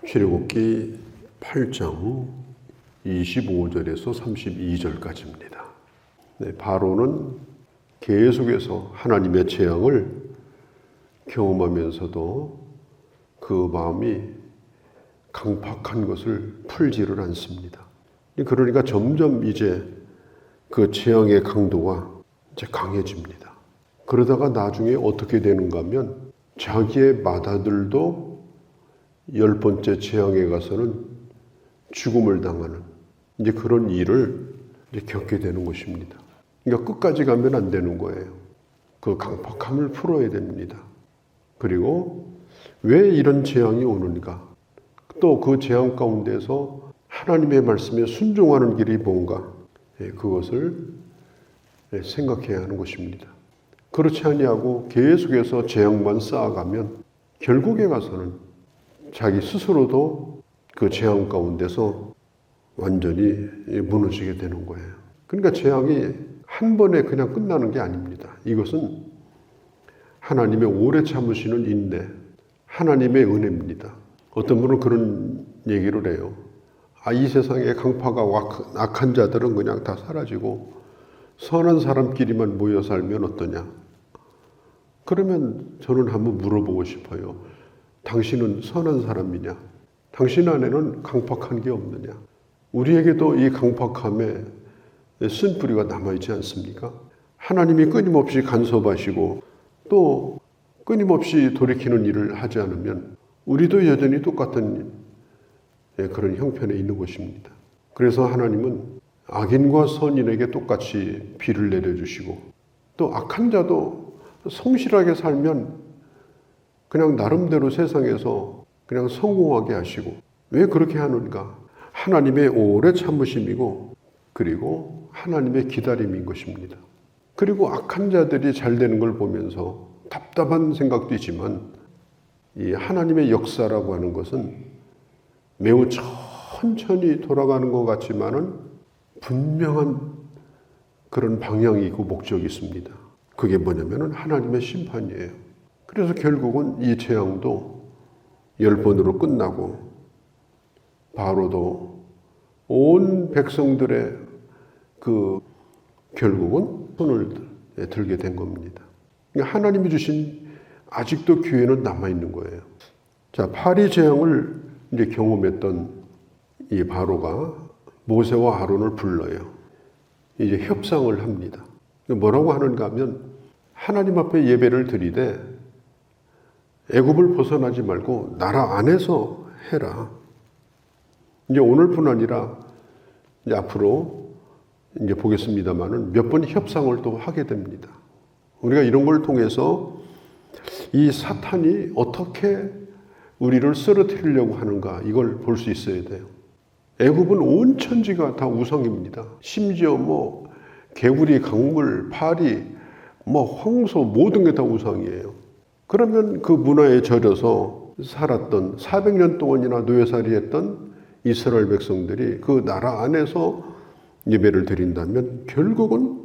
출애굽기 8장 25절에서 32절까지입니다. 바로는 계속해서 하나님의 재앙을 경험하면서도 그 마음이 강팍한 것을 풀지를 않습니다. 그러니까 점점 이제 그 재앙의 강도가 이제 강해집니다. 그러다가 나중에 어떻게 되는가 하면 자기의 맏아들도 10번째 재앙에 가서는 죽음을 당하는 이제 그런 일을 이제 겪게 되는 것입니다. 그러니까 끝까지 가면 안 되는 거예요. 그 강팍함을 풀어야 됩니다. 그리고 왜 이런 재앙이 오는가? 또 그 재앙 가운데서 하나님의 말씀에 순종하는 길이 뭔가? 그것을 생각해야 하는 것입니다. 그렇지 아니하고 계속해서 재앙만 쌓아가면 결국에 가서는 자기 스스로도 그 재앙 가운데서 완전히 무너지게 되는 거예요. 그러니까 재앙이 한 번에 그냥 끝나는 게 아닙니다. 이것은 하나님의 오래 참으시는 인내, 하나님의 은혜입니다. 어떤 분은 그런 얘기를 해요. 이 세상에 강파가 악한 자들은 그냥 다 사라지고 선한 사람끼리만 모여 살면 어떠냐? 그러면 저는 한번 물어보고 싶어요. 당신은 선한 사람이냐? 당신 안에는 강팍한 게 없느냐? 우리에게도 이 강팍함에 쓴뿌리가 남아있지 않습니까? 하나님이 끊임없이 간섭하시고 또 끊임없이 돌이키는 일을 하지 않으면 우리도 여전히 똑같은 그런 형편에 있는 것입니다. 그래서 하나님은 악인과 선인에게 똑같이 비를 내려주시고 또 악한 자도 성실하게 살면 그냥 나름대로 세상에서 그냥 성공하게 하시고 왜 그렇게 하는가? 하나님의 오래 참으심이고 그리고 하나님의 기다림인 것입니다. 그리고 악한 자들이 잘 되는 걸 보면서 답답한 생각도 있지만 이 하나님의 역사라고 하는 것은 매우 천천히 돌아가는 것 같지만은 분명한 그런 방향이 있고 목적이 있습니다. 그게 뭐냐면은 하나님의 심판이에요. 그래서 결국은 이 재앙도 10번으로 끝나고 바로도 온 백성들의 그 결국은 손을 들게 된 겁니다. 그러니까 하나님이 주신 아직도 기회는 남아있는 거예요. 자, 파리 재앙을 이제 경험했던 이 바로가 모세와 아론을 불러요. 이제 협상을 합니다. 뭐라고 하는가 하면 하나님 앞에 예배를 드리되 애굽을 벗어나지 말고 나라 안에서 해라. 이제 오늘뿐 아니라 이제 앞으로 이제 보겠습니다만은 몇 번 협상을 또 하게 됩니다. 우리가 이런 걸 통해서 이 사탄이 어떻게 우리를 쓰러뜨리려고 하는가 이걸 볼 수 있어야 돼요. 애굽은 온 천지가 다 우상입니다. 심지어 뭐 개구리, 강물, 파리, 뭐 황소 모든 게 다 우상이에요. 그러면 그 문화에 절여서 살았던 400년 동안이나 노예살이했던 이스라엘 백성들이 그 나라 안에서 예배를 드린다면 결국은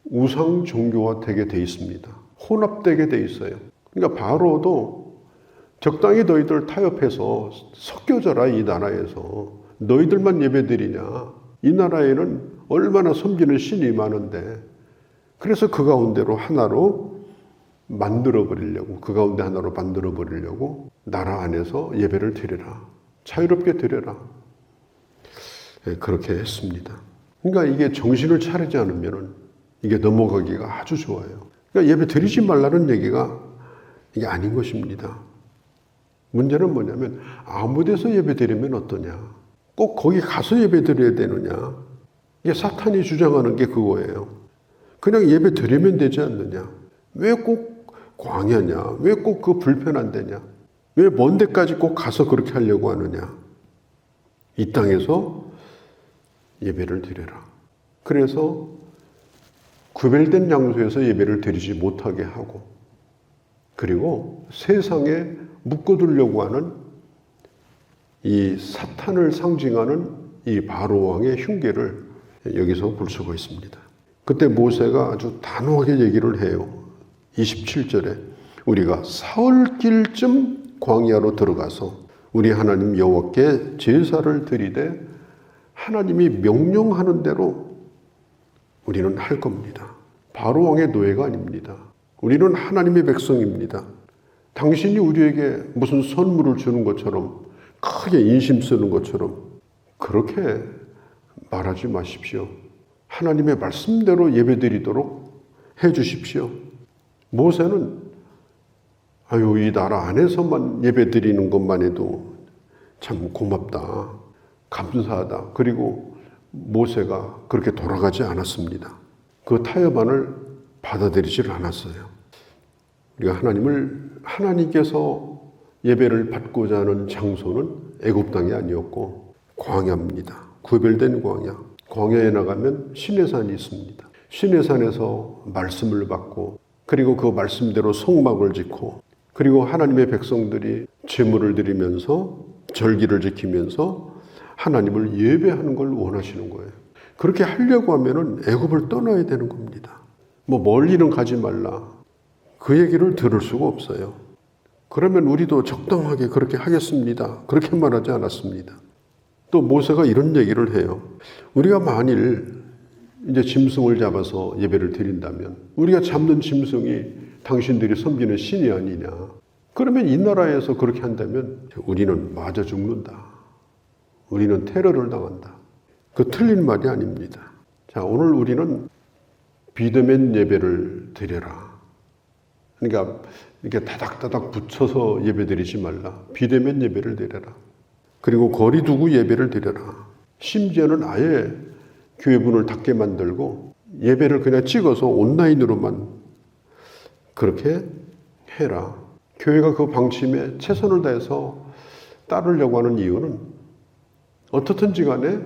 우상 종교화 되게 돼 있습니다. 혼합되게 돼 있어요. 그러니까 바로도 적당히 너희들 타협해서 섞여져라. 이 나라에서 너희들만 예배 드리냐? 이 나라에는 얼마나 섬기는 신이 많은데 그래서 그 가운데로 하나로 만들어버리려고 그 가운데 하나로 만들어버리려고 나라 안에서 예배를 드려라. 자유롭게 드려라. 그렇게 했습니다. 그러니까 이게 정신을 차리지 않으면 이게 넘어가기가 아주 좋아요. 그러니까 예배 드리지 말라는 얘기가 이게 아닌 것입니다. 문제는 뭐냐면 아무 데서 예배 드리면 어떠냐. 꼭 거기 가서 예배 드려야 되느냐. 이게 사탄이 주장하는 게 그거예요. 그냥 예배 드리면 되지 않느냐. 왜 꼭 광야냐? 왜 꼭 그 불편한 데냐? 왜 먼 데까지 꼭 가서 그렇게 하려고 하느냐? 이 땅에서 예배를 드려라. 그래서 구별된 장소에서 예배를 드리지 못하게 하고 그리고 세상에 묶어두려고 하는 이 사탄을 상징하는 이 바로 왕의 흉계를 여기서 볼 수가 있습니다. 그때 모세가 아주 단호하게 얘기를 해요. 27절에 우리가 사흘길쯤 광야로 들어가서 우리 하나님 여호와께 제사를 드리되 하나님이 명령하는 대로 우리는 할 겁니다. 바로 왕의 노예가 아닙니다. 우리는 하나님의 백성입니다. 당신이 우리에게 무슨 선물을 주는 것처럼 크게 인심 쓰는 것처럼 그렇게 말하지 마십시오. 하나님의 말씀대로 예배드리도록 해 주십시오. 모세는 이 나라 안에서만 예배드리는 것만 해도 참 고맙다, 감사하다. 그리고 모세가 그렇게 돌아가지 않았습니다. 그 타협안을 받아들이질 않았어요. 우리가 하나님께서 예배를 받고자 하는 장소는 애굽 땅이 아니었고 광야입니다. 구별된 광야. 광야에 나가면 시내산이 있습니다. 시내산에서 말씀을 받고 그리고 그 말씀대로 성막을 짓고 그리고 하나님의 백성들이 제물을 드리면서 절기를 지키면서 하나님을 예배하는 걸 원하시는 거예요. 그렇게 하려고 하면은 애굽을 떠나야 되는 겁니다. 멀리는 가지 말라. 그 얘기를 들을 수가 없어요. 그러면 우리도 적당하게 그렇게 하겠습니다. 그렇게 말하지 않았습니다. 또 모세가 이런 얘기를 해요. 우리가 만일 이제 짐승을 잡아서 예배를 드린다면 우리가 잡는 짐승이 당신들이 섬기는 신이 아니냐. 그러면 이 나라에서 그렇게 한다면 우리는 맞아 죽는다. 우리는 테러를 당한다. 그 틀린 말이 아닙니다. 자, 오늘 우리는 비대면 예배를 드려라. 그러니까 이렇게 다닥다닥 붙여서 예배드리지 말라. 비대면 예배를 드려라. 그리고 거리 두고 예배를 드려라. 심지어는 아예 교회 문을 닫게 만들고 예배를 그냥 찍어서 온라인으로만 그렇게 해라. 교회가 그 방침에 최선을 다해서 따르려고 하는 이유는 어떻든지 간에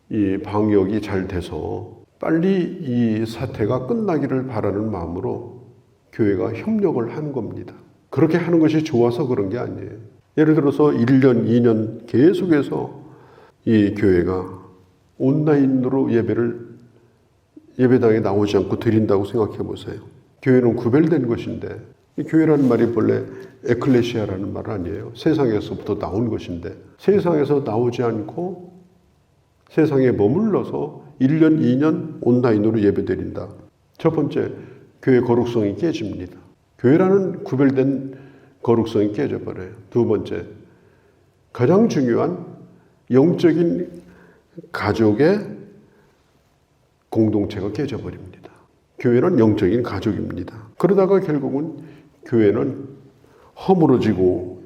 이 방역이 잘 돼서 빨리 이 사태가 끝나기를 바라는 마음으로 교회가 협력을 하는 겁니다. 그렇게 하는 것이 좋아서 그런 게 아니에요. 예를 들어서 1년, 2년 계속해서 이 교회가 온라인으로 예배당에 나오지 않고 드린다고 생각해 보세요. 교회는 구별된 것인데, 이 교회라는 말이 본래 에클레시아라는 말 아니에요. 세상에서부터 나온 것인데, 세상에서 나오지 않고 세상에 머물러서 1년, 2년 온라인으로 예배드린다. 첫 번째, 교회 거룩성이 깨집니다. 교회라는 구별된 거룩성이 깨져버려요. 두 번째, 가장 중요한 영적인 가족의 공동체가 깨져버립니다. 교회는 영적인 가족입니다. 그러다가 결국은 교회는 허물어지고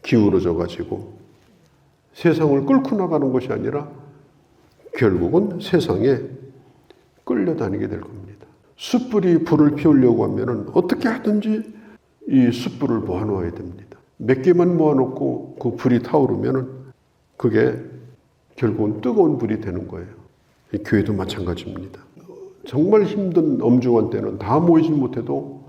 기울어져 가지고 세상을 끌고 나가는 것이 아니라 결국은 세상에 끌려다니게 될 겁니다. 숯불이 불을 피우려고 하면은 어떻게 하든지 이 숯불을 모아놓아야 됩니다. 몇 개만 모아놓고 그 불이 타오르면은 그게 결국은 뜨거운 불이 되는 거예요. 이 교회도 마찬가지입니다. 정말 힘든 엄중한 때는 다 모이지 못해도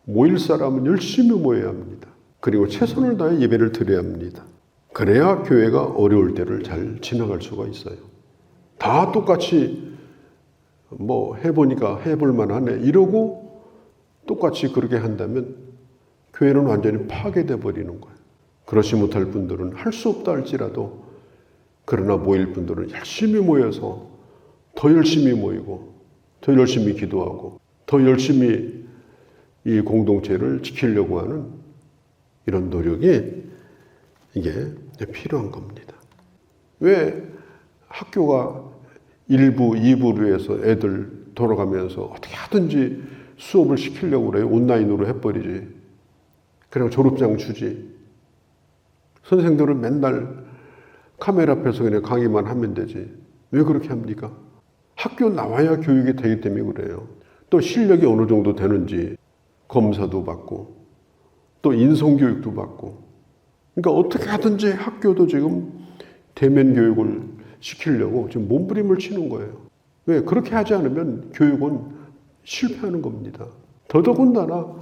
모일 사람은 열심히 모여야 합니다. 그리고 최선을 다해 예배를 드려야 합니다. 그래야 교회가 어려울 때를 잘 지나갈 수가 있어요. 다 똑같이 해보니까 해볼 만하네 이러고 똑같이 그렇게 한다면 교회는 완전히 파괴돼 버리는 거예요. 그렇지 못할 분들은 할 수 없다 할지라도 그러나 모일 분들은 열심히 모여서 더 열심히 모이고 더 열심히 기도하고 더 열심히 이 공동체를 지키려고 하는 이런 노력이 이게 필요한 겁니다. 왜 학교가 1부, 2부로 해서 애들 돌아가면서 어떻게 하든지 수업을 시키려고 그래요. 온라인으로 해버리지. 그냥 졸업장 주지. 선생들은 맨날 카메라 앞에서 그냥 강의만 하면 되지. 왜 그렇게 합니까? 학교 나와야 교육이 되기 때문에 그래요. 또 실력이 어느 정도 되는지 검사도 받고 또 인성교육도 받고. 그러니까 어떻게 하든지 학교도 지금 대면 교육을 시키려고 지금 몸부림을 치는 거예요. 왜? 그렇게 하지 않으면 교육은 실패하는 겁니다. 더더군다나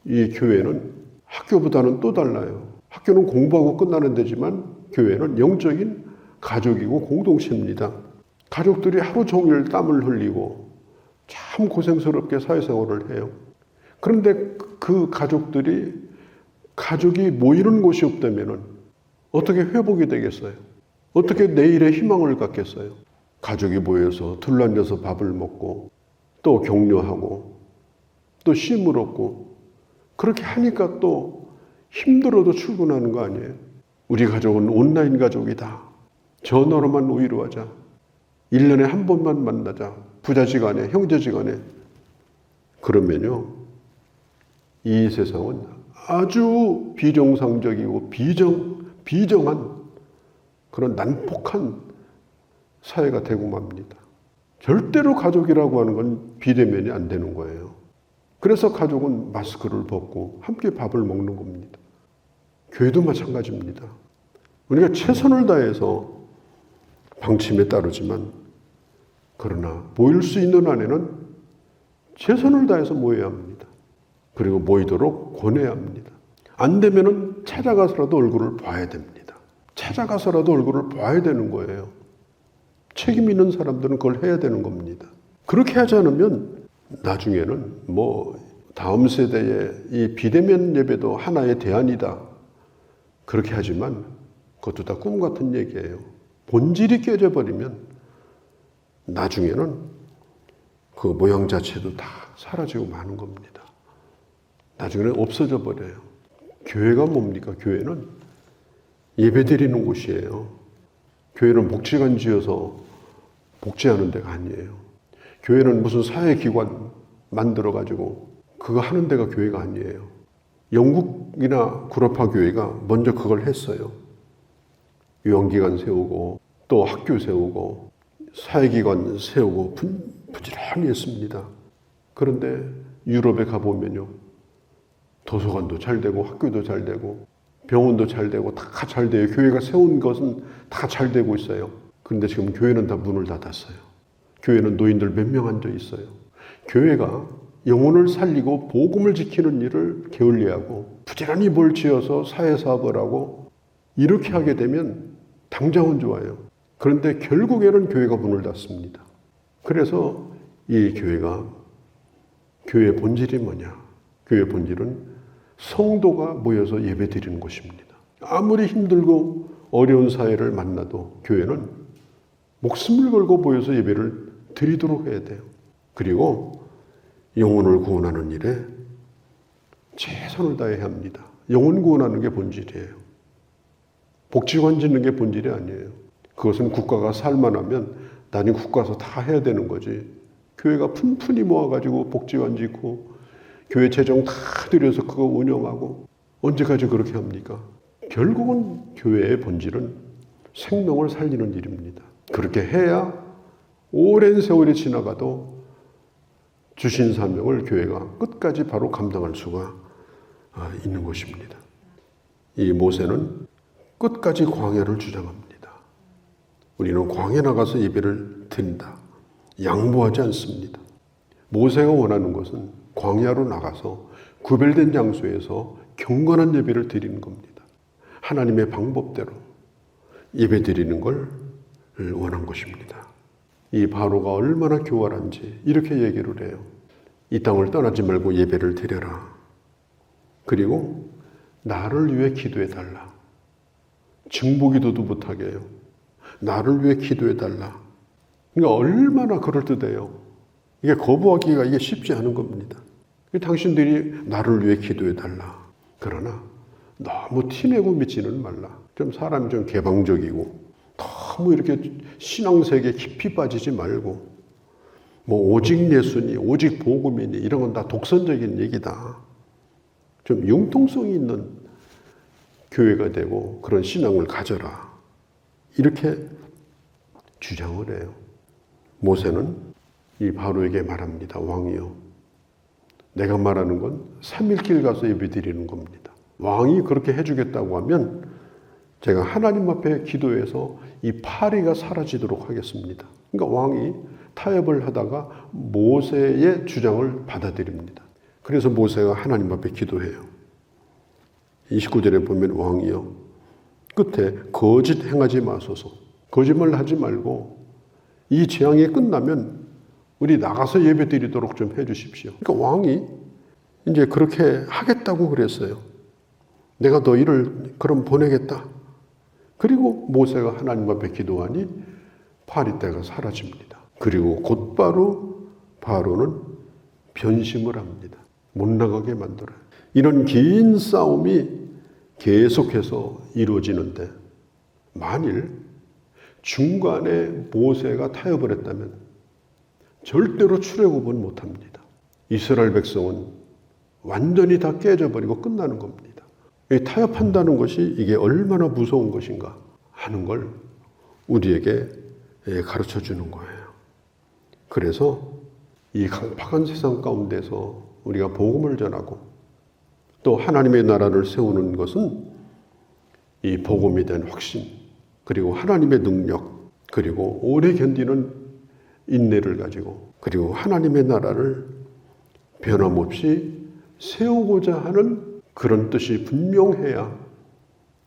이 교회는 학교보다는 또 달라요. 학교는 공부하고 끝나는 데지만 교회는 영적인 가족이고 공동체입니다. 가족들이 하루 종일 땀을 흘리고 참 고생스럽게 사회생활을 해요. 그런데 그 가족이 모이는 곳이 없다면은 어떻게 회복이 되겠어요? 어떻게 내일의 희망을 갖겠어요? 가족이 모여서 둘러앉아서 밥을 먹고 또 격려하고 또 쉼을 얻고 그렇게 하니까 또 힘들어도 출근하는 거 아니에요? 우리 가족은 온라인 가족이다. 전화로만 위로하자. 1년에 한 번만 만나자. 부자지간에 형제지간에. 그러면요. 이 세상은 아주 비정상적이고 비정한 그런 난폭한 사회가 되고 맙니다. 절대로 가족이라고 하는 건 비대면이 안 되는 거예요. 그래서 가족은 마스크를 벗고 함께 밥을 먹는 겁니다. 교회도 마찬가지입니다. 우리가 최선을 다해서 방침에 따르지만 그러나 모일 수 있는 한에는 최선을 다해서 모여야 합니다. 그리고 모이도록 권해야 합니다. 안 되면은 찾아가서라도 얼굴을 봐야 됩니다. 찾아가서라도 얼굴을 봐야 되는 거예요. 책임 있는 사람들은 그걸 해야 되는 겁니다. 그렇게 하지 않으면 나중에는 다음 세대의 이 비대면 예배도 하나의 대안이다. 그렇게 하지만 그것도 다 꿈 같은 얘기예요. 본질이 깨져버리면 나중에는 그 모양 자체도 다 사라지고 마는 겁니다. 나중에는 없어져 버려요. 교회가 뭡니까? 교회는 예배 드리는 곳이에요. 교회는 목재관 지어서 복지하는 데가 아니에요. 교회는 무슨 사회기관 만들어가지고 그거 하는 데가 교회가 아니에요. 영국이나 구라파 교회가 먼저 그걸 했어요. 유언기관 세우고 또 학교 세우고 사회기관 세우고 부지런히 했습니다. 그런데 유럽에 가보면요. 도서관도 잘 되고 학교도 잘 되고 병원도 잘 되고 다 잘 돼요. 교회가 세운 것은 다 잘 되고 있어요. 그런데 지금 교회는 다 문을 닫았어요. 교회는 노인들 몇 명 앉아 있어요. 교회가 영혼을 살리고 복음을 지키는 일을 게을리하고 부지런히 뭘 지어서 사회사업을 하고 이렇게 하게 되면 당장은 좋아요. 그런데 결국에는 교회가 문을 닫습니다. 그래서 이 교회의 본질이 뭐냐? 교회의 본질은 성도가 모여서 예배 드리는 곳입니다. 아무리 힘들고 어려운 사회를 만나도 교회는 목숨을 걸고 모여서 예배를 드리도록 해야 돼요. 그리고 영혼을 구원하는 일에 최선을 다해야 합니다. 영혼 구원하는 게 본질이에요. 복지관 짓는 게 본질이 아니에요. 그것은 국가가 살만하면 나중에 국가에서 다 해야 되는 거지. 교회가 푼푼히 모아가지고 복지관 짓고 교회 재정 다 들여서 그거 운영하고 언제까지 그렇게 합니까? 결국은 교회의 본질은 생명을 살리는 일입니다. 그렇게 해야 오랜 세월이 지나가도 주신 사명을 교회가 끝까지 바로 감당할 수가 있는 것입니다. 이 모세는 끝까지 광야를 주장합니다. 우리는 광야 나가서 예배를 드린다. 양보하지 않습니다. 모세가 원하는 것은 광야로 나가서 구별된 장소에서 경건한 예배를 드리는 겁니다. 하나님의 방법대로 예배 드리는 걸 원한 것입니다. 이 바로가 얼마나 교활한지 이렇게 얘기를 해요. 이 땅을 떠나지 말고 예배를 드려라. 그리고 나를 위해 기도해 달라. 증보기도도 못하게 해요. 나를 위해 기도해 달라. 그러니까 얼마나 그럴듯해요. 이게 거부하기가 이게 쉽지 않은 겁니다. 당신들이 나를 위해 기도해 달라. 그러나 너무 티내고 믿지는 말라. 좀 사람이 좀 개방적이고 너무 이렇게 신앙세계에 깊이 빠지지 말고 오직 예수니 오직 복음이니 이런 건 다 독선적인 얘기다. 좀 융통성이 있는 교회가 되고 그런 신앙을 가져라. 이렇게 주장을 해요. 모세는 이 바로에게 말합니다. 왕이요. 내가 말하는 건 3일 길 가서 예배 드리는 겁니다. 왕이 그렇게 해주겠다고 하면 제가 하나님 앞에 기도해서 이 파리가 사라지도록 하겠습니다. 그러니까 왕이 타협을 하다가 모세의 주장을 받아들입니다. 그래서 모세가 하나님 앞에 기도해요. 29절에 보면 왕이요. 끝에 거짓 행하지 마소서. 거짓말 하지 말고 이 재앙이 끝나면 우리 나가서 예배 드리도록 좀 해주십시오. 그러니까 왕이 이제 그렇게 하겠다고 그랬어요. 내가 너희를 그럼 보내겠다. 그리고 모세가 하나님 앞에 기도하니 파리떼가 사라집니다. 그리고 곧바로 바로는 변심을 합니다. 못 나가게 만들어요. 이런 긴 싸움이 계속해서 이루어지는데 만일 중간에 모세가 타협을 했다면 절대로 출애굽은 못합니다. 이스라엘 백성은 완전히 다 깨져버리고 끝나는 겁니다. 타협한다는 것이 이게 얼마나 무서운 것인가 하는 걸 우리에게 가르쳐 주는 거예요. 그래서 이 강팍한 세상 가운데서 우리가 복음을 전하고 또 하나님의 나라를 세우는 것은 이 복음에 대한 확신, 그리고 하나님의 능력, 그리고 오래 견디는 인내를 가지고, 그리고 하나님의 나라를 변함없이 세우고자 하는 그런 뜻이 분명해야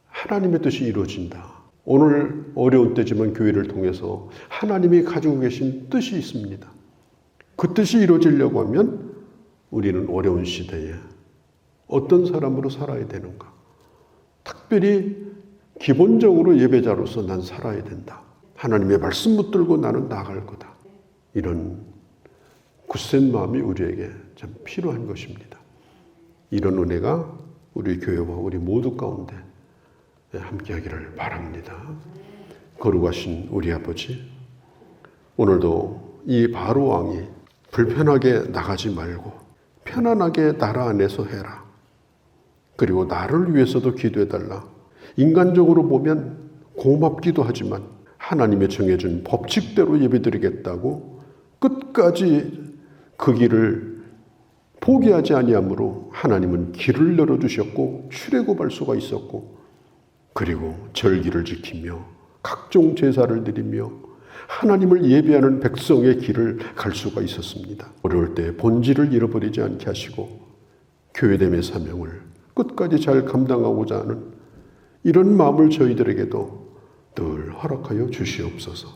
하나님의 뜻이 이루어진다. 오늘 어려운 때지만 교회를 통해서 하나님이 가지고 계신 뜻이 있습니다. 그 뜻이 이루어지려고 하면 우리는 어려운 시대에 어떤 사람으로 살아야 되는가? 특별히 기본적으로 예배자로서 난 살아야 된다. 하나님의 말씀 붙들고 나는 나아갈 거다. 이런 굳센 마음이 우리에게 참 필요한 것입니다. 이런 은혜가 우리 교회와 우리 모두 가운데 함께하기를 바랍니다. 거룩하신 우리 아버지, 오늘도 이 바로 왕이 불편하게 나가지 말고 편안하게 나라 안에서 해라. 그리고 나를 위해서도 기도해달라. 인간적으로 보면 고맙기도 하지만 하나님의 정해준 법칙대로 예배드리겠다고 끝까지 그 길을 포기하지 아니하므로 하나님은 길을 열어주셨고 출애굽할 수가 있었고, 그리고 절기를 지키며 각종 제사를 드리며 하나님을 예배하는 백성의 길을 갈 수가 있었습니다. 어려울 때 본질을 잃어버리지 않게 하시고 교회됨의 사명을 끝까지 잘 감당하고자 하는 이런 마음을 저희들에게도 늘 허락하여 주시옵소서.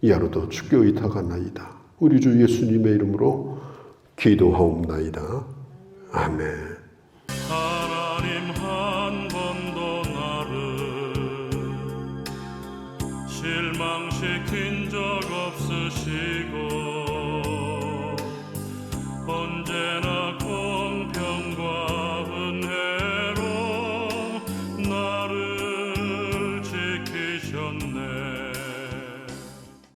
이 하루도 주께 의탁하나이다. 우리 주 예수님의 이름으로 기도하옵나이다. 아멘. 하나님 한 번도 나를 실망시킨 적 없으시고